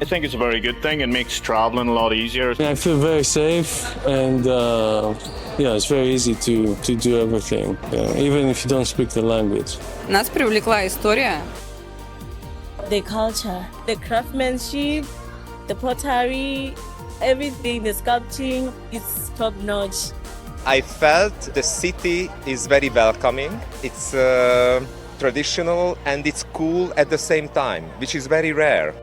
think it's a very good thing. It makes traveling a lot easier. I feel very safe and it's very easy to do everything, even if you don't speak the language. Нас привлекла история. The culture, the craftsmanship, the pottery, everything, the sculpting is top notch. I felt the city is very welcoming. It's traditional and it's cool at the same time, which is very rare.